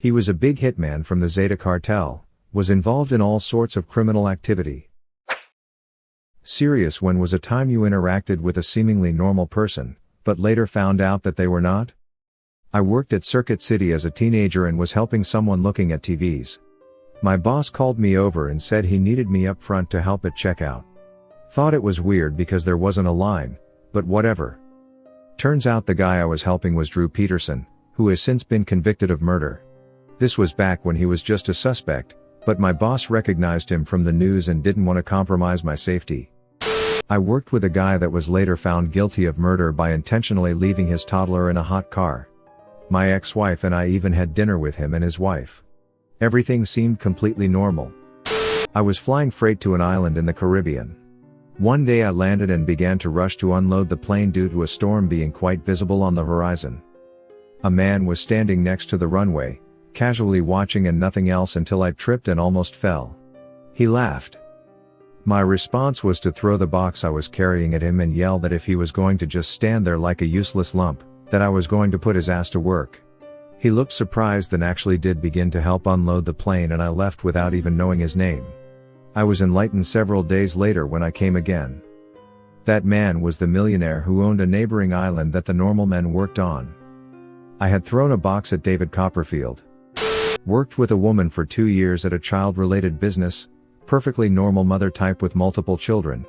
He was a big hitman from the Zeta cartel, was involved in all sorts of criminal activity. Serious. When was a time you interacted with a seemingly normal person, but later found out that they were not? I worked at Circuit City as a teenager and was helping someone looking at TVs. My boss called me over and said he needed me up front to help at checkout. Thought it was weird because there wasn't a line, but whatever. Turns out the guy I was helping was Drew Peterson, who has since been convicted of murder. This was back when he was just a suspect, but my boss recognized him from the news and didn't want to compromise my safety. I worked with a guy that was later found guilty of murder by intentionally leaving his toddler in a hot car. My ex-wife and I even had dinner with him and his wife. Everything seemed completely normal. I was flying freight to an island in the Caribbean. One day I landed and began to rush to unload the plane due to a storm being quite visible on the horizon. A man was standing next to the runway, casually watching and nothing else until I tripped and almost fell. He laughed. My response was to throw the box I was carrying at him and yell that if he was going to just stand there like a useless lump, that I was going to put his ass to work. He looked surprised and actually did begin to help unload the plane, and I left without even knowing his name. I was enlightened several days later when I came again. That man was the millionaire who owned a neighboring island that the normal men worked on. I had thrown a box at David Copperfield. Worked with a woman for 2 years at a child-related business, perfectly normal mother type with multiple children.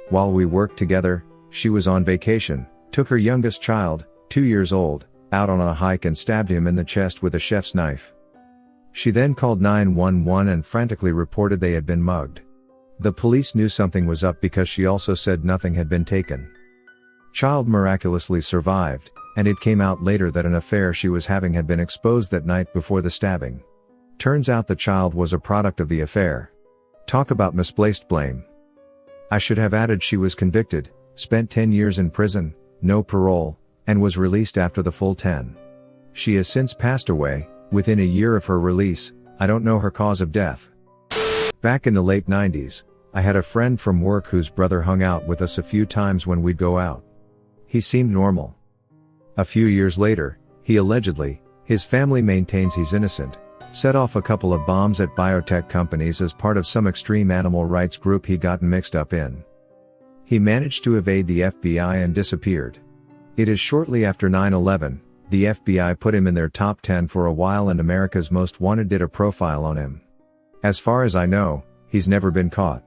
While we worked together, she was on vacation, took her youngest child, 2 years old, out on a hike and stabbed him in the chest with a chef's knife. She then called 911 and frantically reported they had been mugged. The police knew something was up because she also said nothing had been taken. Child miraculously survived, and it came out later that an affair she was having had been exposed that night before the stabbing. Turns out the child was a product of the affair. Talk about misplaced blame. I should have added she was convicted, spent 10 years in prison, no parole, and was released after the full 10. She has since passed away, within a year of her release. I don't know her cause of death. Back in the late 90s, I had a friend from work whose brother hung out with us a few times when we'd go out. He seemed normal. A few years later, he allegedly, his family maintains he's innocent, set off a couple of bombs at biotech companies as part of some extreme animal rights group he'd gotten mixed up in. He managed to evade the FBI and disappeared. It is shortly after 9/11, the FBI put him in their top 10 for a while and America's Most Wanted did a profile on him. As far as I know, he's never been caught.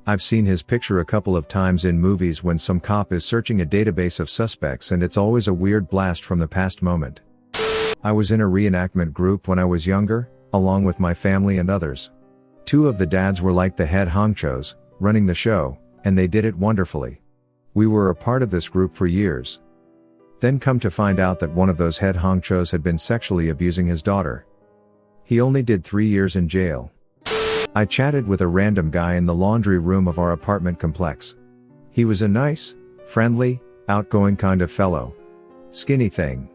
I've seen his picture a couple of times in movies when some cop is searching a database of suspects, and it's always a weird blast from the past moment. I was in a reenactment group when I was younger, along with my family and others. 2 of the dads were like the head honchos, running the show, and they did it wonderfully. We were a part of this group for years. Then come to find out that one of those head honchos had been sexually abusing his daughter. He only did 3 years in jail. I chatted with a random guy in the laundry room of our apartment complex. He was a nice, friendly, outgoing kind of fellow. Skinny thing.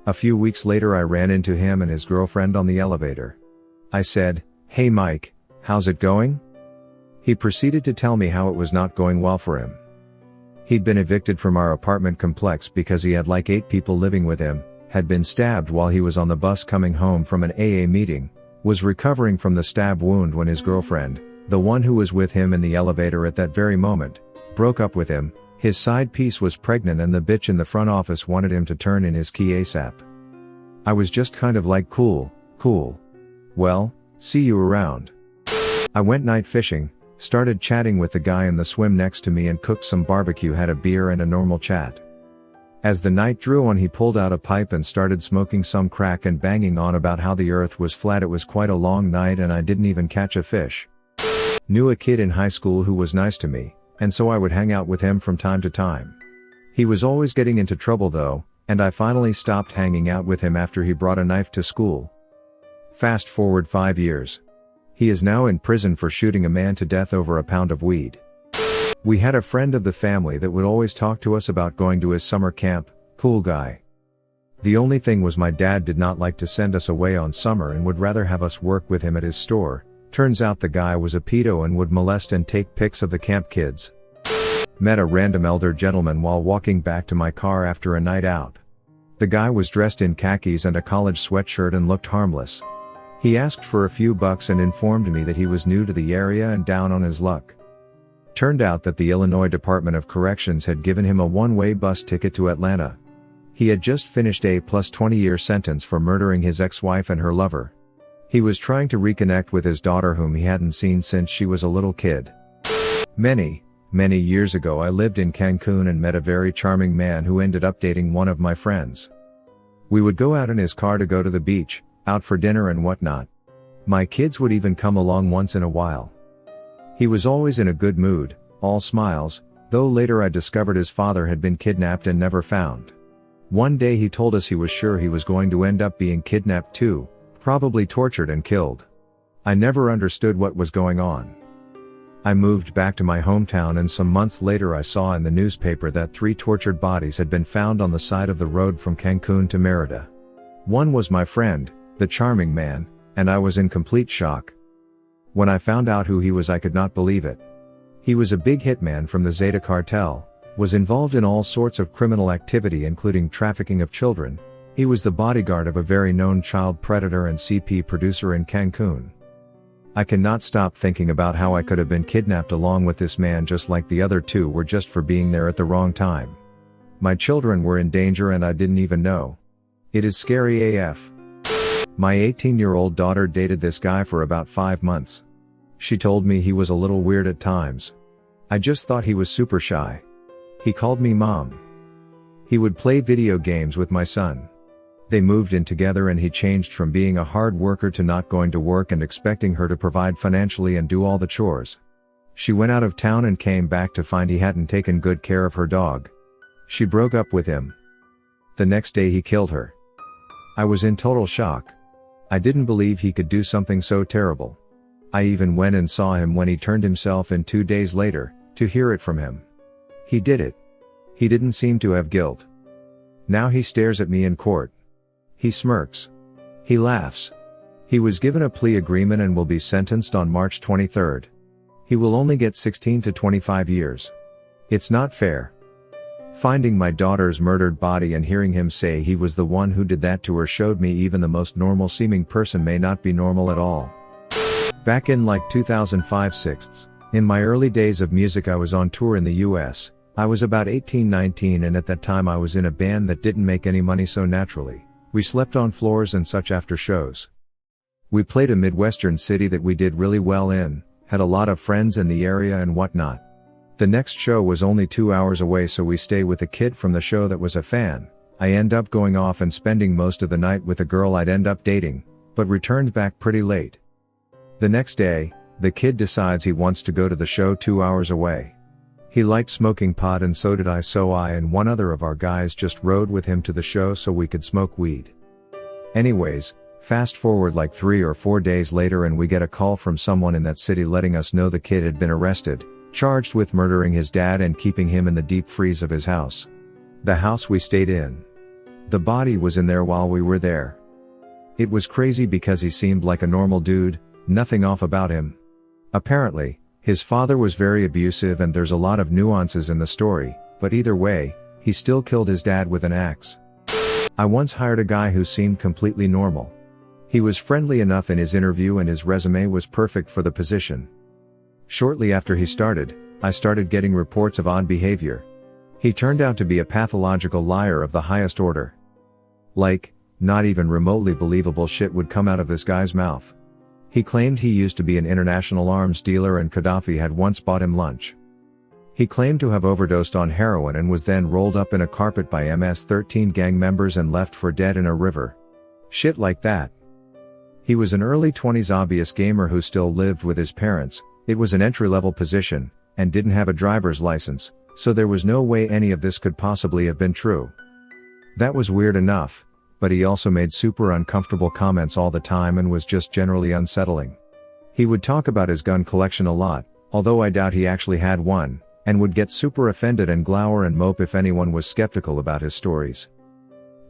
A few weeks later I ran into him and his girlfriend on the elevator. I said, "Hey Mike, how's it going?" He proceeded to tell me how it was not going well for him. He'd been evicted from our apartment complex because he had like 8 people living with him, had been stabbed while he was on the bus coming home from an AA meeting, was recovering from the stab wound when his girlfriend, the one who was with him in the elevator at that very moment, broke up with him. His side piece was pregnant and the bitch in the front office wanted him to turn in his key ASAP. I was just kind of like cool. Well, see you around. I went night fishing, started chatting with the guy in the swim next to me and cooked some barbecue, had a beer and a normal chat. As the night drew on he pulled out a pipe and started smoking some crack and banging on about how the earth was flat. It was quite a long night and I didn't even catch a fish. Knew a kid in high school who was nice to me, and so I would hang out with him from time to time. He was always getting into trouble though, and I finally stopped hanging out with him after he brought a knife to school. Fast forward 5 years. He is now in prison for shooting a man to death over a pound of weed. We had a friend of the family that would always talk to us about going to his summer camp, cool guy. The only thing was my dad did not like to send us away on summer and would rather have us work with him at his store. Turns out the guy was a pedo and would molest and take pics of the camp kids. Met a random elder gentleman while walking back to my car after a night out. The guy was dressed in khakis and a college sweatshirt and looked harmless. He asked for a few bucks and informed me that he was new to the area and down on his luck. Turned out that the Illinois Department of Corrections had given him a one-way bus ticket to Atlanta. He had just finished a plus 20-year sentence for murdering his ex-wife and her lover. He was trying to reconnect with his daughter whom he hadn't seen since she was a little kid. Many years ago I lived in Cancun and met a very charming man who ended up dating one of my friends. We would go out in his car to go to the beach, out for dinner and whatnot. My kids would even come along once in a while. He was always in a good mood, all smiles, though later I discovered his father had been kidnapped and never found. One day he told us he was sure he was going to end up being kidnapped too, probably tortured and killed. I never understood what was going on. I moved back to my hometown and some months later I saw in the newspaper that 3 tortured bodies had been found on the side of the road from Cancun to Merida. One was my friend, the charming man, and I was in complete shock. When I found out who he was I could not believe it. He was a big hitman from the Zeta cartel, was involved in all sorts of criminal activity including trafficking of children. He was the bodyguard of a very known child predator and CP producer in Cancun. I cannot stop thinking about how I could have been kidnapped along with this man just like the other 2 were just for being there at the wrong time. My children were in danger and I didn't even know. It is scary AF. My 18-year-old daughter dated this guy for about 5 months. She told me he was a little weird at times. I just thought he was super shy. He called me mom. He would play video games with my son. They moved in together and he changed from being a hard worker to not going to work and expecting her to provide financially and do all the chores. She went out of town and came back to find he hadn't taken good care of her dog. She broke up with him. The next day he killed her. I was in total shock. I didn't believe he could do something so terrible. I even went and saw him when he turned himself in 2 days later, to hear it from him. He did it. He didn't seem to have guilt. Now he stares at me in court. He smirks. He laughs. He was given a plea agreement and will be sentenced on March 23rd. He will only get 16 to 25 years. It's not fair. Finding my daughter's murdered body and hearing him say he was the one who did that to her showed me even the most normal seeming person may not be normal at all. Back in like 2005-6, in my early days of music I was on tour in the US. I was about 18-19 and at that time I was in a band that didn't make any money so naturally. We slept on floors and such after shows. We played a Midwestern city that we did really well in, had a lot of friends in the area and whatnot. The next show was only 2 hours away so we stayed with a kid from the show that was a fan. I end up going off and spending most of the night with a girl I'd end up dating, but returned back pretty late. The next day, the kid decides he wants to go to the show 2 hours away. He liked smoking pot and so did I, so I and one other of our guys just rode with him to the show so we could smoke weed. Anyways, fast forward like 3 or 4 days later and we get a call from someone in that city letting us know the kid had been arrested, charged with murdering his dad and keeping him in the deep freeze of his house. The house we stayed in. The body was in there while we were there. It was crazy because he seemed like a normal dude, nothing off about him. Apparently, his father was very abusive and there's a lot of nuances in the story, but either way, he still killed his dad with an axe. I once hired a guy who seemed completely normal. He was friendly enough in his interview and his resume was perfect for the position. Shortly after he started, I started getting reports of odd behavior. He turned out to be a pathological liar of the highest order. Like, not even remotely believable shit would come out of this guy's mouth. He claimed he used to be an international arms dealer and Gaddafi had once bought him lunch. He claimed to have overdosed on heroin and was then rolled up in a carpet by MS-13 gang members and left for dead in a river. Shit like that. He was an early 20s obvious gamer who still lived with his parents. It was an entry-level position, and didn't have a driver's license, so there was no way any of this could possibly have been true. That was weird enough. But he also made super uncomfortable comments all the time and was just generally unsettling. He would talk about his gun collection a lot, although I doubt he actually had one, and would get super offended and glower and mope if anyone was skeptical about his stories.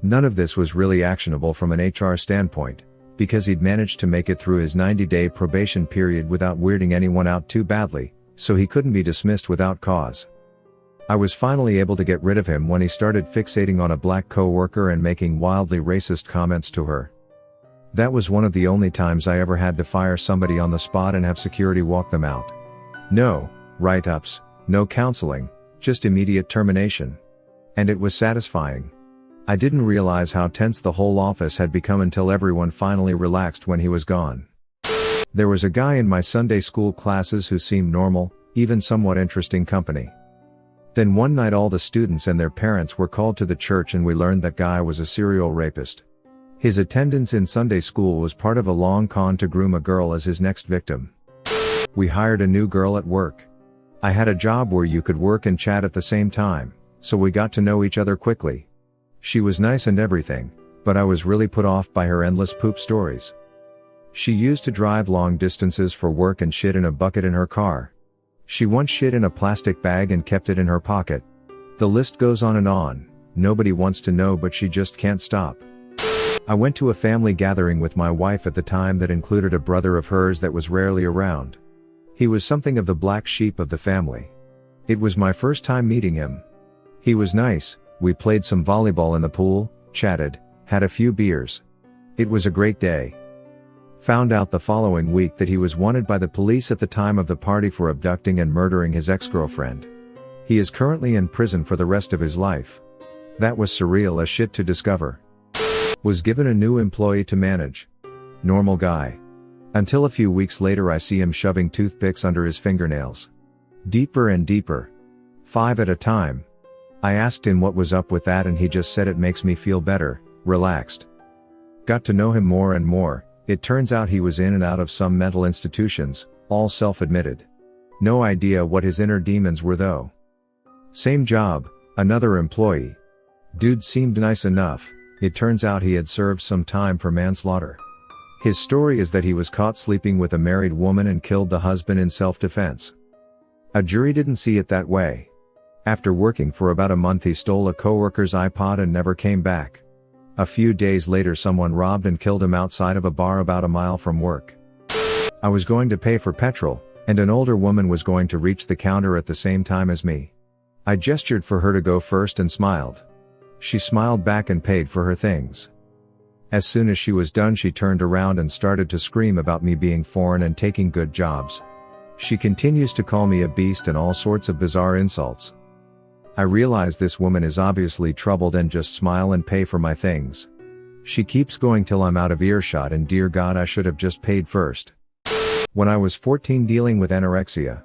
None of this was really actionable from an HR standpoint, because he'd managed to make it through his 90-day probation period without weirding anyone out too badly, so he couldn't be dismissed without cause. I was finally able to get rid of him when he started fixating on a black coworker and making wildly racist comments to her. That was one of the only times I ever had to fire somebody on the spot and have security walk them out. No write-ups, no counseling, just immediate termination. And it was satisfying. I didn't realize how tense the whole office had become until everyone finally relaxed when he was gone. There was a guy in my Sunday school classes who seemed normal, even somewhat interesting company. Then one night all the students and their parents were called to the church and we learned that guy was a serial rapist. His attendance in Sunday school was part of a long con to groom a girl as his next victim. We hired a new girl at work. I had a job where you could work and chat at the same time, so we got to know each other quickly. She was nice and everything, but I was really put off by her endless poop stories. She used to drive long distances for work and shit in a bucket in her car. She once shit in a plastic bag and kept it in her pocket. The list goes on and on. Nobody wants to know, but she just can't stop. I went to a family gathering with my wife at the time that included a brother of hers that was rarely around. He was something of the black sheep of the family. It was my first time meeting him. He was nice, we played some volleyball in the pool, chatted, had a few beers. It was a great day. Found out the following week that he was wanted by the police at the time of the party for abducting and murdering his ex-girlfriend. He is currently in prison for the rest of his life. That was surreal as shit to discover. Was given a new employee to manage. Normal guy. Until a few weeks later I see him shoving toothpicks under his fingernails. Deeper and deeper. 5 at a time. I asked him what was up with that and he just said it makes me feel better, relaxed. Got to know him more and more. It turns out he was in and out of some mental institutions, all self-admitted. No idea what his inner demons were though. Same job, another employee. Dude seemed nice enough, it turns out he had served some time for manslaughter. His story is that he was caught sleeping with a married woman and killed the husband in self-defense. A jury didn't see it that way. After working for about a month he stole a coworker's iPod and never came back. A few days later someone robbed and killed him outside of a bar about a mile from work. I was going to pay for petrol, and an older woman was going to reach the counter at the same time as me. I gestured for her to go first and smiled. She smiled back and paid for her things. As soon as she was done she turned around and started to scream about me being foreign and taking good jobs. She continues to call me a beast and all sorts of bizarre insults. I realize this woman is obviously troubled and just smile and pay for my things. She keeps going till I'm out of earshot and dear God I should have just paid first. When I was 14 dealing with anorexia.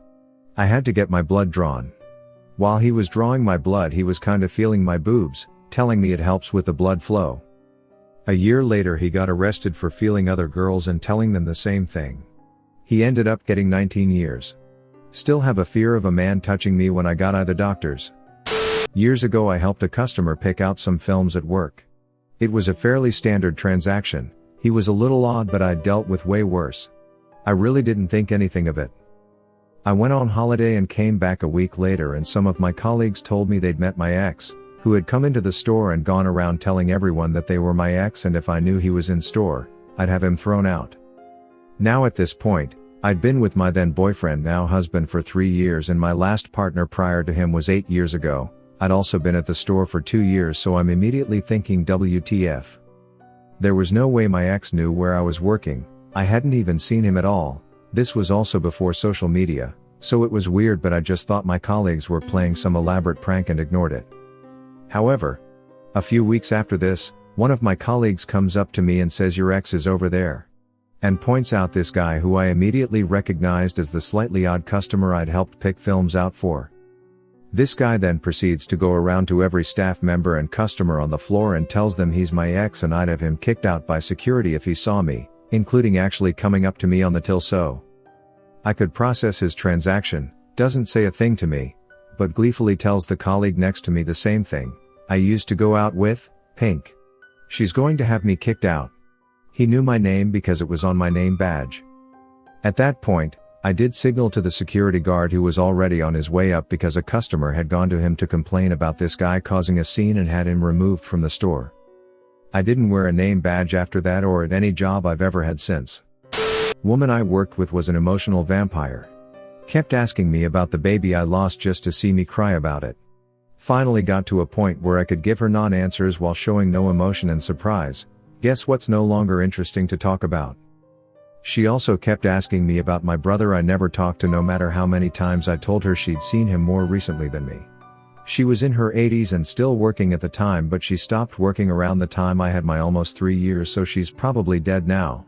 I had to get my blood drawn. While he was drawing my blood he was kinda feeling my boobs, telling me it helps with the blood flow. A year later he got arrested for feeling other girls and telling them the same thing. He ended up getting 19 years. Still have a fear of a man touching me when I got out of the doctors. Years ago I helped a customer pick out some films at work. It was a fairly standard transaction. He was a little odd but I'd dealt with way worse. I really didn't think anything of it. I went on holiday and came back a week later and some of my colleagues told me they'd met my ex, who had come into the store and gone around telling everyone that they were my ex and if I knew he was in store, I'd have him thrown out. Now at this point, I'd been with my then boyfriend now husband for 3 years and my last partner prior to him was 8 years ago. I'd also been at the store for 2 years so I'm immediately thinking WTF. There was no way my ex knew where I was working, I hadn't even seen him at all. This was also before social media, so it was weird but I just thought my colleagues were playing some elaborate prank and ignored it. However, a few weeks after this, one of my colleagues comes up to me and says your ex is over there. And points out this guy who I immediately recognized as the slightly odd customer I'd helped pick films out for. This guy then proceeds to go around to every staff member and customer on the floor and tells them he's my ex and I'd have him kicked out by security if he saw me, including actually coming up to me on the till so I could process his transaction, doesn't say a thing to me, but gleefully tells the colleague next to me the same thing. I used to go out with, Pink. She's going to have me kicked out. He knew my name because it was on my name badge. At that point, I did signal to the security guard who was already on his way up because a customer had gone to him to complain about this guy causing a scene and had him removed from the store. I didn't wear a name badge after that or at any job I've ever had since. Woman I worked with was an emotional vampire. Kept asking me about the baby I lost just to see me cry about it. Finally got to a point where I could give her non-answers while showing no emotion and surprise. Guess what's no longer interesting to talk about? She also kept asking me about my brother I never talked to, no matter how many times I told her she'd seen him more recently than me. She was in her 80s and still working at the time, but she stopped working around the time I had my almost 3 years, so she's probably dead now.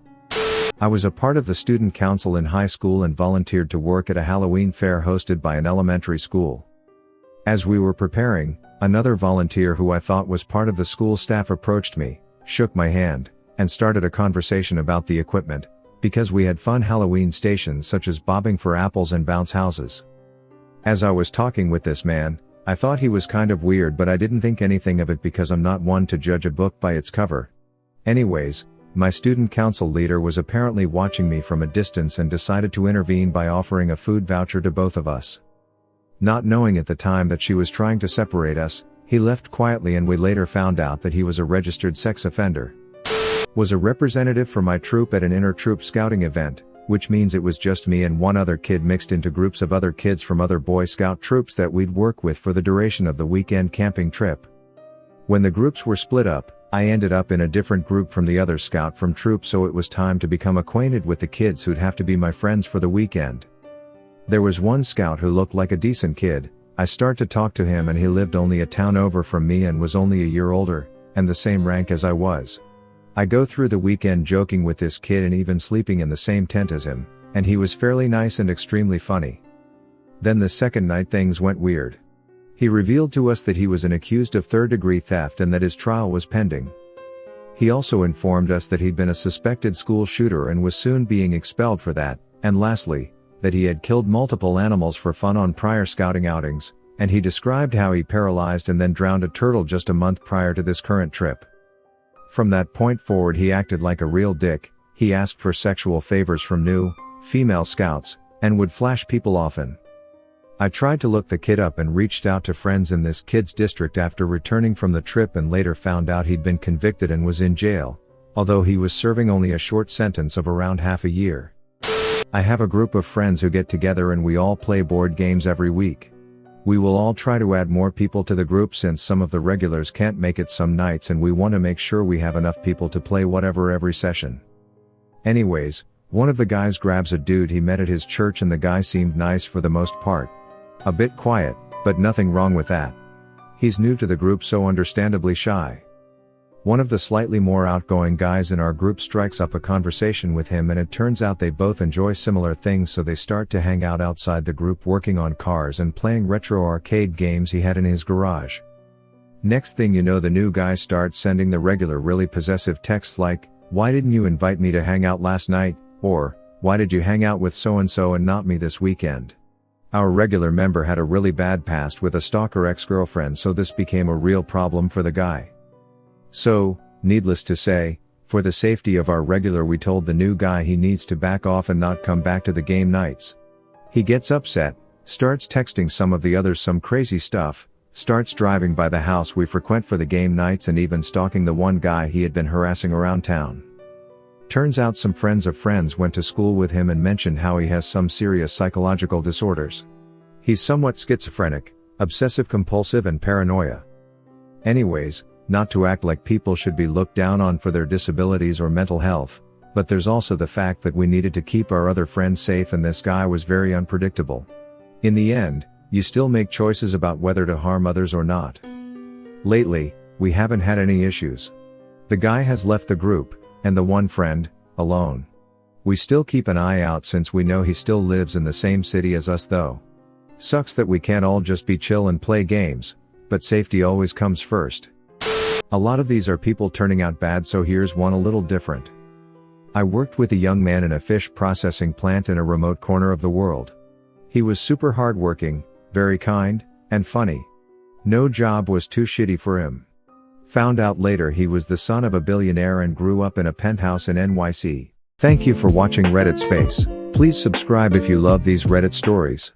I was a part of the student council in high school and volunteered to work at a Halloween fair hosted by an elementary school. As we were preparing, another volunteer who I thought was part of the school staff approached me, shook my hand, and started a conversation about the equipment, because we had fun Halloween stations such as bobbing for apples and bounce houses. As I was talking with this man, I thought he was kind of weird, but I didn't think anything of it because I'm not one to judge a book by its cover. Anyways, my student council leader was apparently watching me from a distance and decided to intervene by offering a food voucher to both of us. Not knowing at the time that she was trying to separate us, he left quietly, and we later found out that he was a registered sex offender. Was a representative for my troop at an inter-troop scouting event, which means it was just me and one other kid mixed into groups of other kids from other Boy Scout troops that we'd work with for the duration of the weekend camping trip. When the groups were split up, I ended up in a different group from the other scout from troop, so it was time to become acquainted with the kids who'd have to be my friends for the weekend. There was one scout who looked like a decent kid. I start to talk to him, and he lived only a town over from me and was only a year older, and the same rank as I was. I go through the weekend joking with this kid and even sleeping in the same tent as him, and he was fairly nice and extremely funny. Then the second night things went weird. He revealed to us that he was an accused of third-degree theft and that his trial was pending. He also informed us that he'd been a suspected school shooter and was soon being expelled for that, and lastly, that he had killed multiple animals for fun on prior scouting outings, and he described how he paralyzed and then drowned a turtle just a month prior to this current trip. From that point forward he acted like a real dick. He asked for sexual favors from new, female scouts, and would flash people often. I tried to look the kid up and reached out to friends in this kid's district after returning from the trip, and later found out he'd been convicted and was in jail, although he was serving only a short sentence of around half a year. I have a group of friends who get together and we all play board games every week. We will all try to add more people to the group since some of the regulars can't make it some nights, and we want to make sure we have enough people to play whatever every session. Anyways, one of the guys grabs a dude he met at his church, and the guy seemed nice for the most part. A bit quiet, but nothing wrong with that. He's new to the group, so understandably shy. One of the slightly more outgoing guys in our group strikes up a conversation with him, and it turns out they both enjoy similar things, so they start to hang out outside the group working on cars and playing retro arcade games he had in his garage. Next thing you know, the new guy starts sending the regular really possessive texts like, "Why didn't you invite me to hang out last night?" or, "Why did you hang out with so-and-so and not me this weekend?" Our regular member had a really bad past with a stalker ex-girlfriend, so this became a real problem for the guy. So, needless to say, for the safety of our regular, we told the new guy he needs to back off and not come back to the game nights. He gets upset, starts texting some of the others some crazy stuff, starts driving by the house we frequent for the game nights, and even stalking the one guy he had been harassing around town. Turns out some friends of friends went to school with him and mentioned how he has some serious psychological disorders. He's somewhat schizophrenic, obsessive-compulsive, and paranoia. Anyways, not to act like people should be looked down on for their disabilities or mental health, but there's also the fact that we needed to keep our other friends safe, and this guy was very unpredictable. In the end, you still make choices about whether to harm others or not. Lately, we haven't had any issues. The guy has left the group, and the one friend, alone. We still keep an eye out since we know he still lives in the same city as us though. Sucks that we can't all just be chill and play games, but safety always comes first. A lot of these are people turning out bad, so here's one a little different. I worked with a young man in a fish processing plant in a remote corner of the world. He was super hardworking, very kind, and funny. No job was too shitty for him. Found out later he was the son of a billionaire and grew up in a penthouse in NYC. Thank you for watching Reddit Space. Please subscribe if you love these Reddit stories.